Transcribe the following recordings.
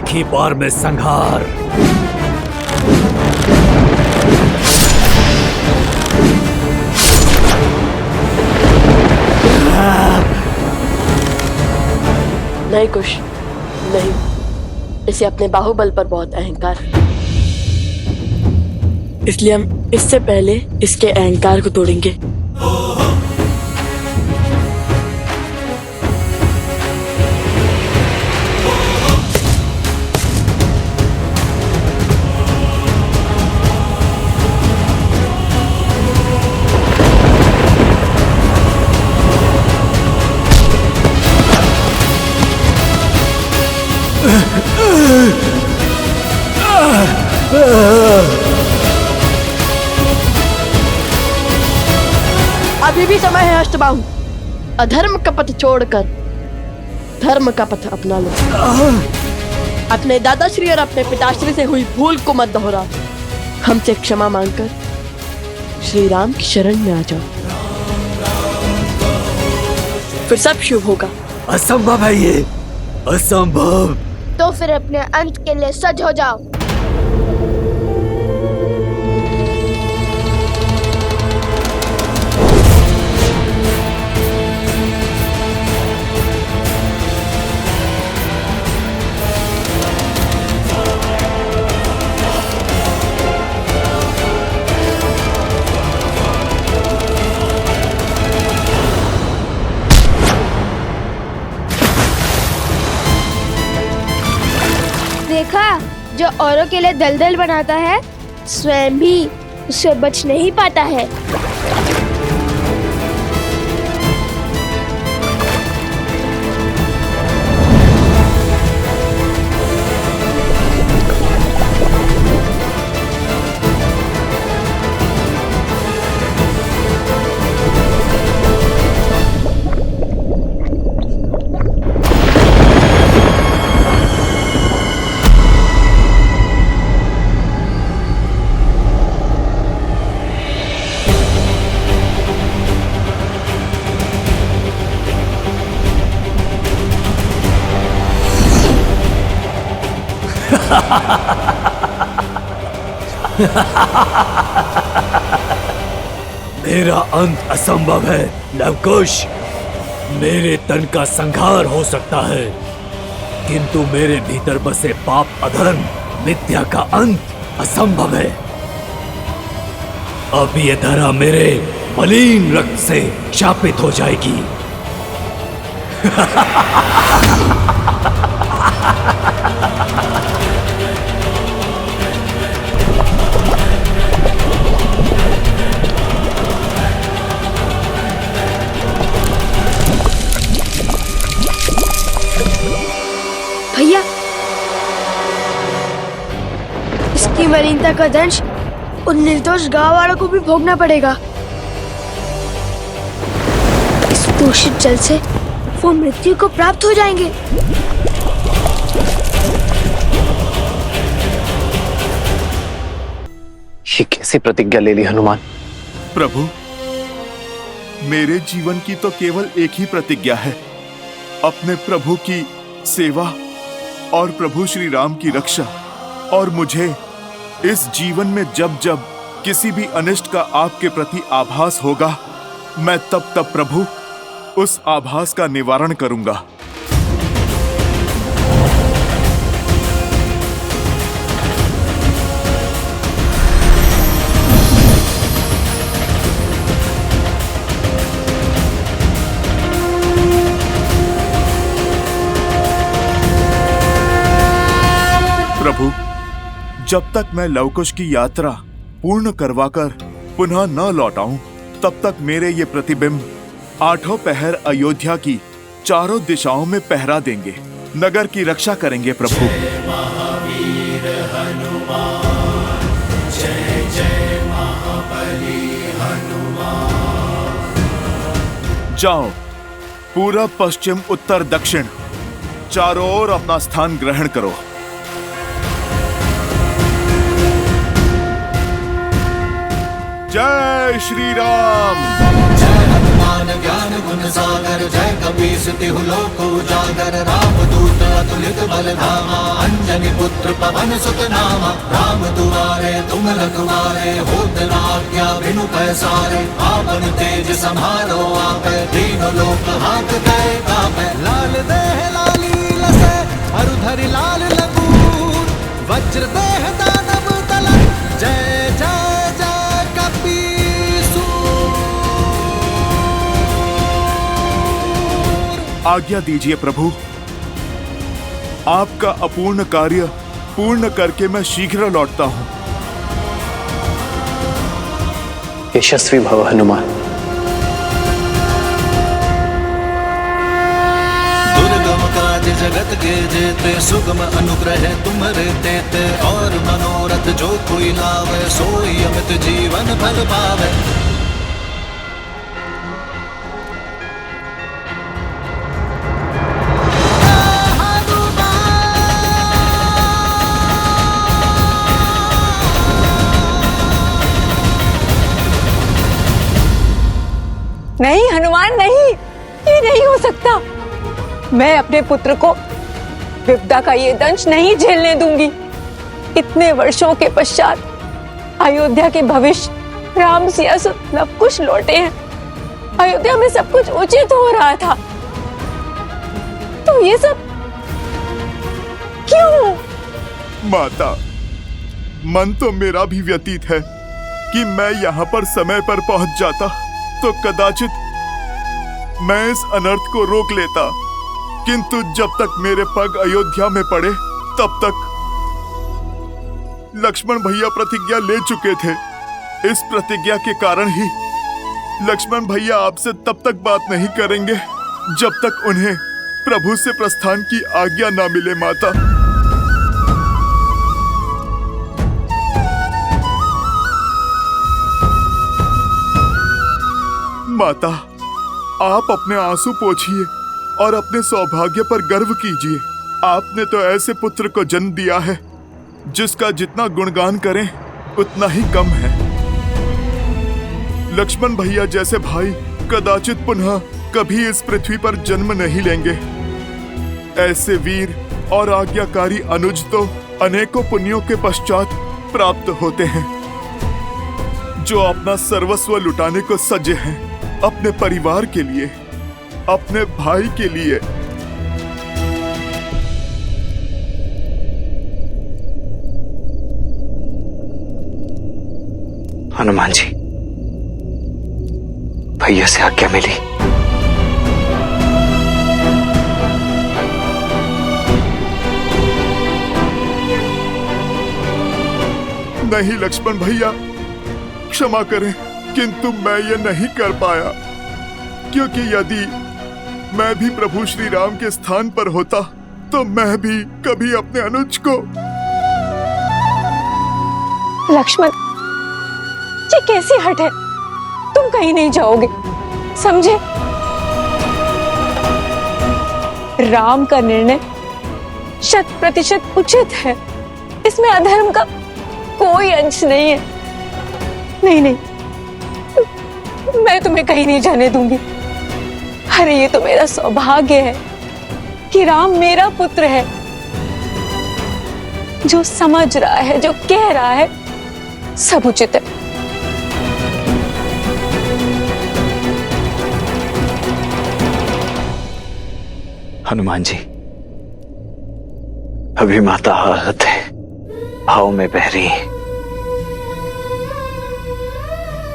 एक ही बार में संहार। नहीं कुश, नहीं। इसे अपने बाहुबल पर बहुत अहंकार है, इसलिए हम इससे पहले इसके अहंकार को तोड़ेंगे। अभी भी समय है अष्टबाहु, अधर्म का पथ छोड़कर धर्म का पथ अपना लो। अपने दादाश्री और अपने पिताश्री से हुई भूल को मत दोहराओ। हमसे क्षमा मांगकर श्री राम की शरण में आ जाओ, फिर सब शुभ होगा। असंभव है ये, असंभव। तो फिर अपने अंत के लिए सज हो जाओ। देखा, जो औरों के लिए दलदल बनाता है स्वयं भी उससे बच नहीं पाता है। मेरा अंत असंभव है लवकुश। मेरे तन का संहार हो सकता है, किंतु मेरे भीतर बसे पाप अधर्म विद्या का अंत असंभव है। अब ये धरा मेरे मलिन रक्त से शापित हो जाएगी। भैया, इसकी मलिनता का दंश उन निर्दोष गांव वालों को भी भोगना पड़ेगा। इस दूषित जल से वो मृत्यु को प्राप्त हो जाएंगे। ये कैसी प्रतिज्ञा ले ली हनुमान? प्रभु, मेरे जीवन की तो केवल एक ही प्रतिज्ञा है, अपने प्रभु की सेवा और प्रभु श्री राम की रक्षा। और मुझे इस जीवन में जब जब किसी भी अनिष्ट का आपके प्रति आभास होगा, मैं तब तब प्रभु उस आभास का निवारण करूंगा। प्रभु, जब तक मैं लवकुश की यात्रा पूर्ण करवाकर पुनः न लौट आऊं, तब तक मेरे ये प्रतिबिंब आठों पहर अयोध्या की चारों दिशाओं में पहरा देंगे, नगर की रक्षा करेंगे। प्रभु, महावीर हनुमान, जय जय महाबली हनुमान। जाओ, पूरब पश्चिम उत्तर दक्षिण चारों ओर अपना स्थान ग्रहण करो। जय श्री राम। जय हनुमान ज्ञान गुण सागर, जय कपीस तिहु लोक उजागर। रामदूत अतुलित बल धामा, अंजनी पुत्र पवन सुत नामा। राम दुआरे तुम रखवारे, होत न आज्ञा बिनु पैसारे। आपन तेज समारो आपे, तीनों लोक हाथ गए कापे। लाल देह लाली लसे, अरुधरि लाल लंगूर। वज्र देह दानव दलन, जय जय जय कपीसूर। आज्ञा दीजिए प्रभु, आपका अपूर्ण कार्य पूर्ण करके मैं शीघ्र लौटता हूँ। यशस्वी भव हनुमान। दुर्गम काज जगत के जेते, सुगम अनुग्रह तुम्हारे तेते। और मनोरथ जो कोई लावे, सोई अमित जीवन फल पावे। नहीं हनुमान, नहीं, ये नहीं हो सकता। मैं अपने पुत्र को विपदा का ये दंश नहीं झेलने दूंगी। इतने वर्षों के पश्चात अयोध्या के भविष्य राम सिया सुत लव कुश लौटे हैं। अयोध्या में सब कुछ उचित हो रहा था, तो ये सब क्यों? माता, मन तो मेरा भी व्यतीत है कि मैं यहाँ पर समय पर पहुंच जाता तो कदाचित मैं इस अनर्थ को रोक लेता, किंतु जब तक मेरे पग अयोध्या में पड़े तब तक लक्ष्मण भैया प्रतिज्ञा ले चुके थे। इस प्रतिज्ञा के कारण ही लक्ष्मण भैया आपसे तब तक बात नहीं करेंगे जब तक उन्हें प्रभु से प्रस्थान की आज्ञा ना मिले। माता, माता, आप अपने आंसू पोंछिए और अपने सौभाग्य पर गर्व कीजिए। आपने तो ऐसे पुत्र को जन्म दिया है जिसका जितना गुणगान करें उतना ही कम है। लक्ष्मण भैया जैसे भाई कदाचित पुनः कभी इस पृथ्वी पर जन्म नहीं लेंगे। ऐसे वीर और आज्ञाकारी अनुज तो अनेकों पुण्यों के पश्चात प्राप्त होते हैं, जो अपना सर्वस्व लुटाने को सज्ज हैं, अपने परिवार के लिए, अपने भाई के लिए। हनुमान जी, भैया से आज्ञा मिली। नहीं लक्ष्मण भैया, क्षमा करें, किंतु मैं ये नहीं कर पाया, क्योंकि यदि मैं भी प्रभु श्री राम के स्थान पर होता तो मैं भी कभी अपने अनुज को। लक्ष्मण, ये कैसी हट है? तुम कहीं नहीं जाओगे, समझे? राम का निर्णय 100% उचित है, इसमें अधर्म का कोई अंश नहीं है। नहीं नहीं, मैं तुम्हें कहीं नहीं जाने दूंगी। अरे ये तो मेरा सौभाग्य है कि राम मेरा पुत्र है, जो समझ रहा है, जो कह रहा है, सब उचित है। हनुमान जी, अभी माता आहत है, भाव में बह रही है,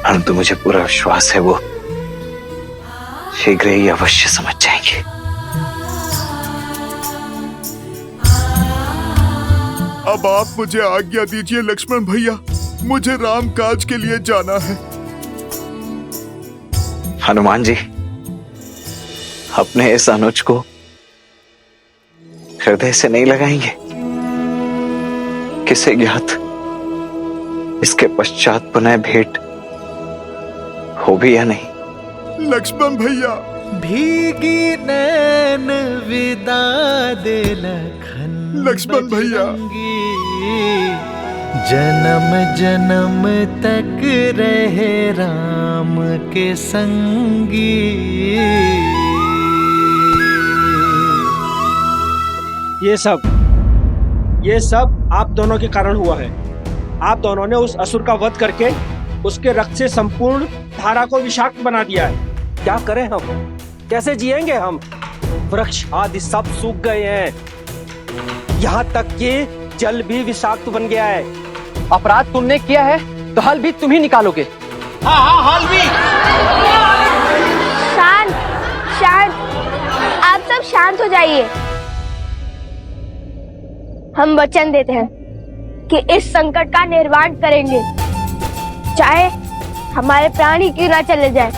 परंतु मुझे पूरा विश्वास है वो शीघ्र ही अवश्य समझ जाएंगे। अब आप मुझे आज्ञा दीजिए लक्ष्मण भैया, मुझे राम काज के लिए जाना है। हनुमान जी, अपने इस अनुज को हृदय से नहीं लगाएंगे? किसे ज्ञात इसके पश्चात पुनः भेंट हो भी या नहीं। लक्ष्मण भैया, भीगी नैन विदा दे लखन। लक्ष्मण भैया, जन्म जन्म तक रहे राम के संगी। ये सब आप दोनों के कारण हुआ है। आप दोनों ने उस असुर का वध करके उसके रक्त से संपूर्ण धारा को विषाक्त बना दिया है। क्या करें हम? कैसे जिएंगे हम? वृक्ष आदि सब सूख गए हैं, यहाँ तक कि जल भी विषाक्त बन गया है। अपराध तुमने किया है तो हल भी तुम ही निकालोगे। हाँ, हल भी। शांत शांत, आप सब शांत हो जाइए। हम वचन देते हैं कि इस संकट का निर्वाण करेंगे, चाहे हमारे प्राण ही क्यों ना चले जाए।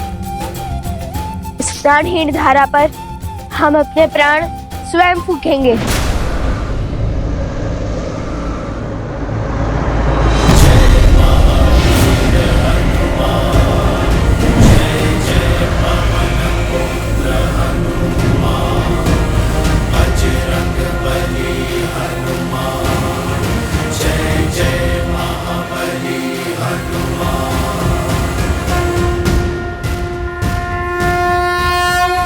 इस प्राणहीन धारा पर हम अपने प्राण स्वयं फूकेंगे।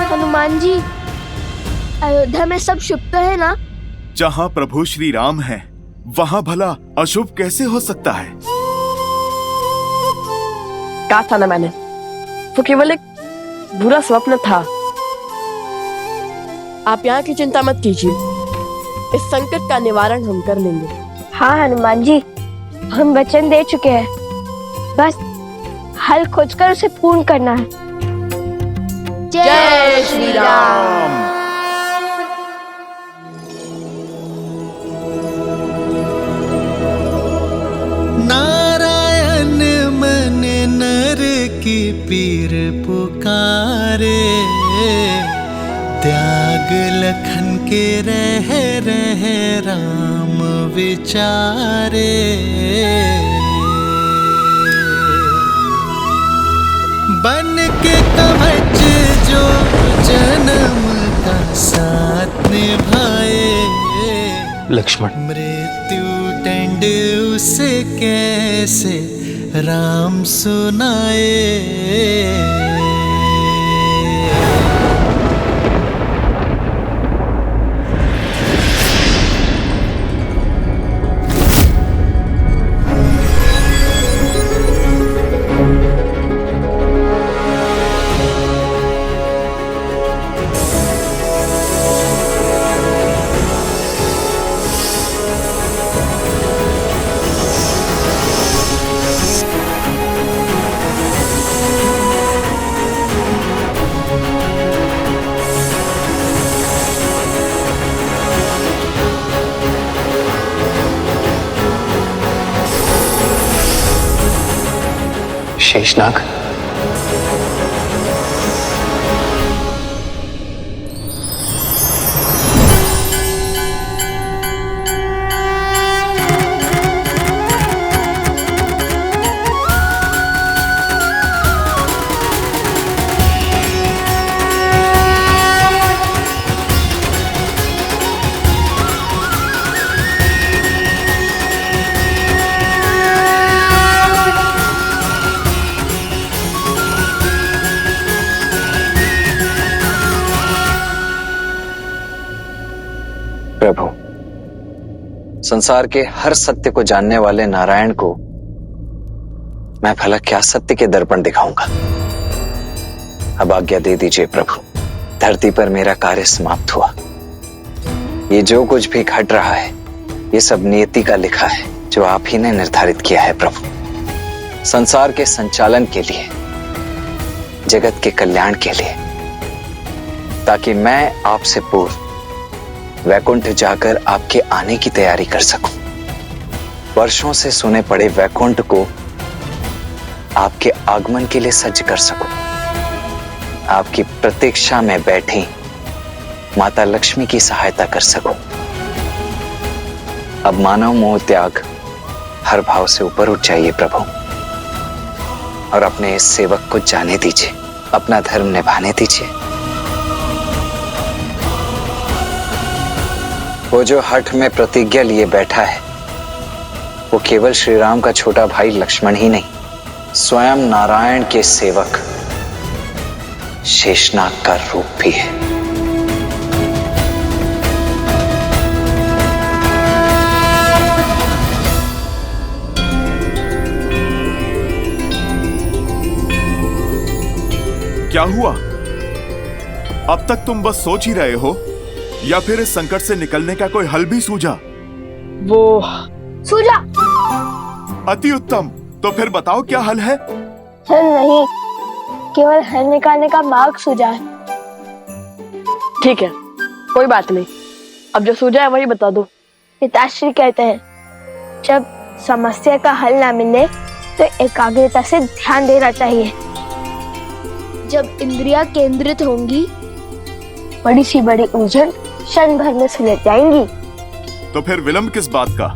हनुमान जी, अयोध्या में सब शुभ तो है ना? जहाँ प्रभु श्री राम है वहाँ भला अशुभ कैसे हो सकता है? कहा था ना मैंने, वो केवल एक बुरा स्वप्न था। आप यहाँ की चिंता मत कीजिए, इस संकट का निवारण हम कर लेंगे। हाँ हनुमान जी, हम वचन दे चुके हैं, बस हल खोजकर उसे पूर्ण करना है। जय श्री राम। नारायण मन नर की पीर पुकारे, त्याग लखन के रह राम विचारे। बन के कवच जो जन्म का साथ निभाए, लक्ष्मण, मृत्यु दंड उसे कैसे राम सुनाए। शेषनाग, प्रभु, संसार के हर सत्य को जानने वाले नारायण को मैं भला क्या सत्य के दर्पण दिखाऊंगा। अब आज्ञा दे दीजिए प्रभु, धरती पर मेरा कार्य समाप्त हुआ। ये जो कुछ भी घट रहा है ये सब नियति का लिखा है, जो आप ही ने निर्धारित किया है प्रभु। संसार के संचालन के लिए, जगत के कल्याण के लिए, ताकि मैं आपसे पूर्व वैकुंठ जाकर आपके आने की तैयारी कर सकूं। वर्षों से सुने पड़े वैकुंठ को आपके आगमन के लिए सज्ज कर सकूं। आपकी प्रतीक्षा में बैठी माता लक्ष्मी की सहायता कर सकूं। अब मानव मोह त्याग हर भाव से ऊपर उठ जाइए प्रभु, और अपने इस सेवक को जाने दीजिए, अपना धर्म निभाने दीजिए। वो जो हठ में प्रतिज्ञा लिए बैठा है वो केवल श्री राम का छोटा भाई लक्ष्मण ही नहीं, स्वयं नारायण के सेवक शेषनाग का रूप भी है। क्या हुआ? अब तक तुम बस सोच ही रहे हो या फिर इस संकट से निकलने का कोई हल भी सूझा? वो सूझा। अति उत्तम, तो फिर बताओ क्या हल है? हल नहीं, केवल हल निकालने का मार्ग सूझा है। ठीक है, कोई बात नहीं, अब जो सूझा है वही बता दो। पिताश्री कहते हैं जब समस्या का हल ना मिले तो एकाग्रता से ध्यान देना चाहिए। जब इंद्रियां केंद्रित होंगी बड़ी सी बड़ी उलझन क्षण भर में सुलझ जाएंगी। तो फिर विलंब किस बात का?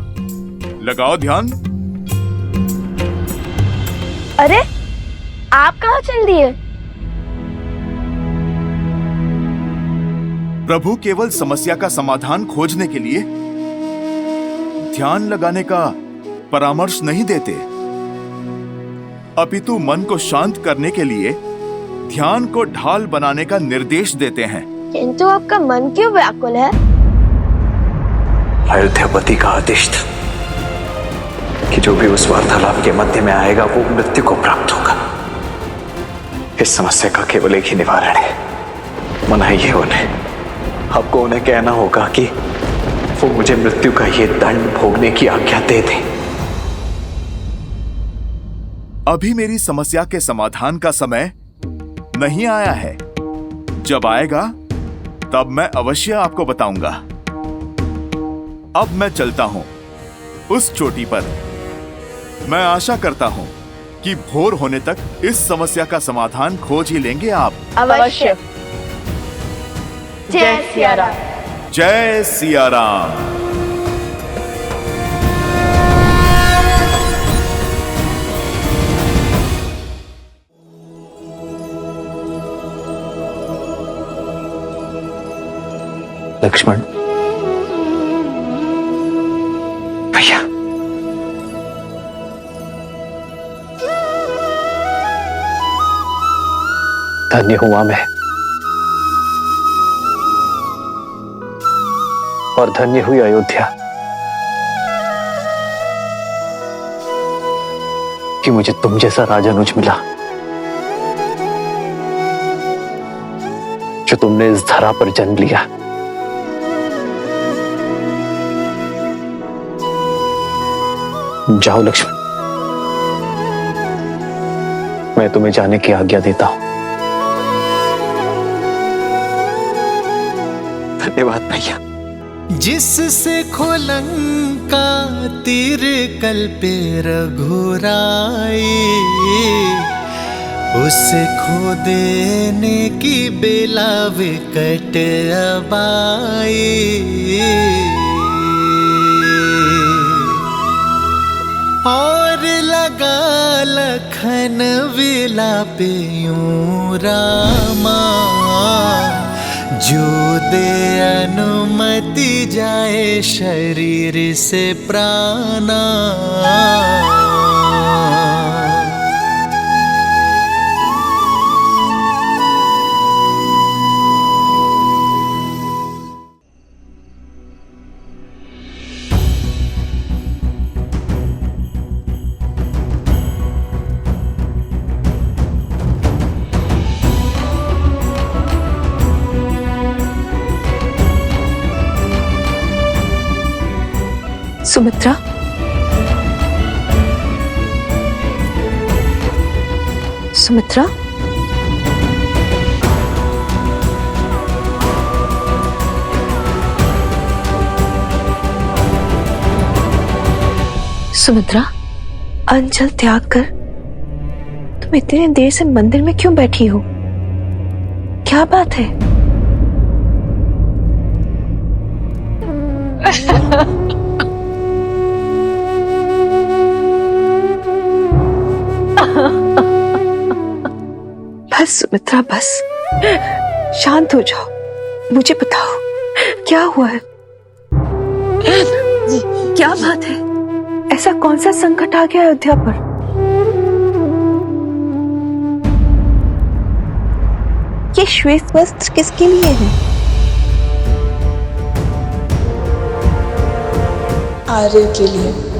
लगाओ ध्यान। अरे आप कहाँ चल दिए? प्रभु केवल समस्या का समाधान खोजने के लिए ध्यान लगाने का परामर्श नहीं देते, अपितु मन को शांत करने के लिए ध्यान को ढाल बनाने का निर्देश देते हैं। किंतु आपका मन क्यों व्याकुल है? अयोध्यापति का आदेश था कि जो भी उस वार्तालाप के मध्य में आएगा वो मृत्यु को प्राप्त होगा। इस समस्या का केवल एक ही निवारण है, मनाइए उन्हें। आपको उन्हें कहना होगा कि वो मुझे मृत्यु का ये दंड भोगने की आज्ञा दे दें। अभी मेरी समस्या के समाधान का समय नहीं आया है। जब आएगा तब मैं अवश्य आपको बताऊंगा। अब मैं चलता हूं उस चोटी पर। मैं आशा करता हूं कि भोर होने तक इस समस्या का समाधान खोज ही लेंगे आप। अवश्य। जय सिया राम। जय सिया राम। लक्ष्मण भैया, धन्य हुआ मैं और धन्य हुई अयोध्या कि मुझे तुम जैसा राजानुज मिला, जो तुमने इस धरा पर जन्म लिया। जाओ लक्ष्मण, मैं तुम्हें जाने की आज्ञा देता हूं। धन्यवाद भैया। जिससे खोलंका तीर कल्पे रघुराई, उससे खो देने की बेला विकट अबाई। और लगा लखन विलापे यूं रामा, जो दे अनुमति जाए शरीर से प्राणा। सुमित्रा, सुमित्रा, सुमित्रा, अंजल त्याग कर तुम इतने देर से मंदिर में क्यों बैठी हो? क्या बात है? बस सुमित्रा, बस शांत हो जाओ। मुझे बताओ क्या हुआ है? क्या बात है? ऐसा कौन सा संकट आ गया अयोध्या पर? ये श्वेत वस्त्र किसके लिए है? आर्य के लिए।